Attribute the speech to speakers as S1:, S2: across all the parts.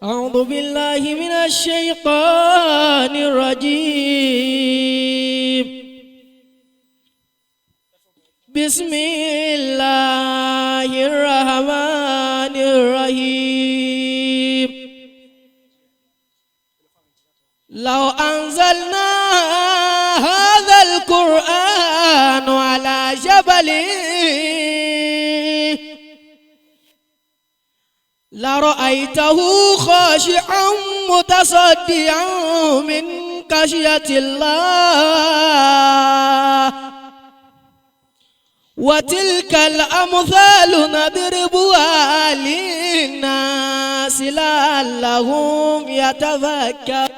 S1: أعوذ بالله من الشيطان الرجيم بسم الله الرحمن الرحيم لو أنزلنا هذا القرآن على جبل لرأيته خاشعا متصدعا من خشية الله وتلك الأمثال نضربها للناس لعلهم يتفكرون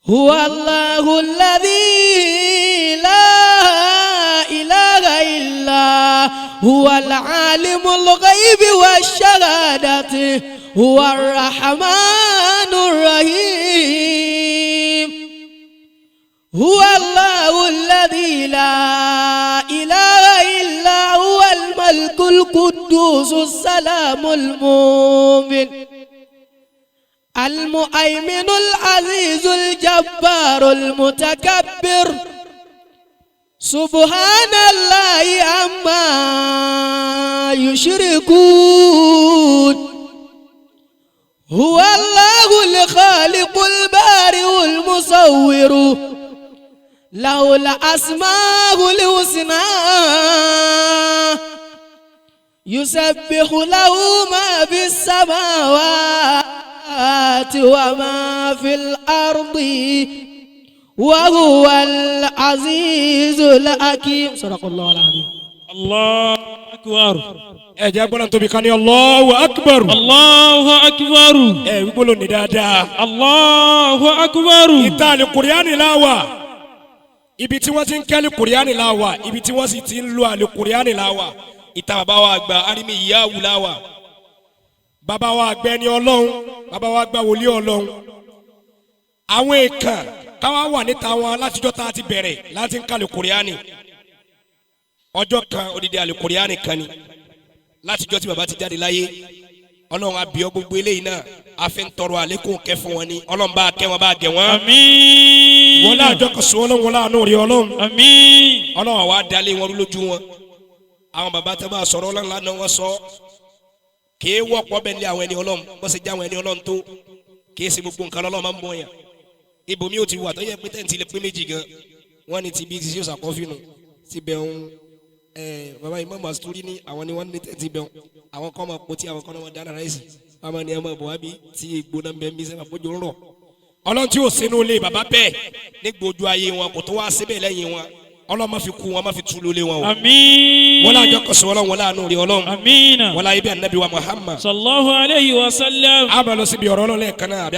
S1: هو الله الذي لا إله إلا هو العالم الغيب والشهادة هو الرحمن الرحيم هو الله الذي لا إله إلا هو الملك القدوس السلام المؤمن المؤمن العزيز الجبار المتكبر سبحان الله عما يشركون هو الله الخالق البارئ المصور له الأسماء الحسنى يسبح له ما في السماوات وما في الأرض وهو العزيز الحكيم صدق الله العظيم.
S2: الله أكبر. أجابنا أنتم بكاني الله أكبر. الله أكبر. يقولون ندادا. الله أكبر. إتالي القرآن لاوا. ibi tí wọ́n ti ń kẹ́lí kùrìánì láwà ibi tí wọ́n sì ti ń lo àlè kùrìánì láwà ìta bàbá wa àgbà Arimiyahu láwà bàbá wa àgbà ẹni ọlọ́run bàbá wa àgbà wòlíì ọlọ́run àwọn èèkàn káwá wà níta wọn látijọ́ tá a ti bẹ̀rẹ̀ láti ń kálí kùrìánì ọjọ́ kan odidi àlè kùrìánì kan ni látijọ́ tí bàbá ti jáde láyé ọlọ́run àbíọ́ gbogbo eléyìí náà a fi ń tọrọ àlékún kẹ́ fún wọn ni ọlọ́run bá kẹ́ wọn bá gẹ̀ wọ́n. àmín. wọ́n láàjọ kan sọ ọlọ́run wọ́n láàánú rí ọlọ́run. àmín. ọlọ́run àwa dalé wọn lójú wọn àwọn bàbá tẹ́ bá sọ̀rọ̀ ọlọ́run lánàá wọn sọ kìí wọ́pọ̀ bẹ́ẹ̀ ní àwọn ẹni ọlọ́run wọ́n sì já àwọn ẹni ọlọ́run tó kìí ṣe gbogbo nǹkan ọlọ́run máa ń bọ̀ yàn ibòmí ò ti wà tó yẹ pé tẹ́ǹtì lè pé méjì gan wọ́n ní ti bí ti ṣe ṣàkọ́fínù ti bẹ̀rùn bàbá Imam Asturi ní àwọn ni wọ́n ní tẹ́ǹtì bẹ̀rùn àwọn kọ́ máa pọ̀ tí àwọn kọ́ máa dáná ráìsì àmọ́ ni ẹ máa bọ̀ wá bí tí gbóná bẹ́ẹ̀ mi sẹ́wọ̀n àpòjò ń rọ̀ ọlọ́run tí yóò sínú ilé bàbá bẹ́ẹ̀ ní gbòójú ayé wọn kò tó wá síbẹ̀ lẹ́yìn wọn ọlọ́run má fi kú wọn má fi tú lólé wọn o. àmín. wọ́n láàjọ kọ̀sọ̀ ọlọ́run wọ́n láàánú rí ọlọ́run. àmín. wọ́n láyé bí anabi wa Muhammad. sallallahu alayhi wa sallam. a bá lọ síbi ọ̀rọ̀ ọlọ́run lẹ́ẹ̀kan náà àbí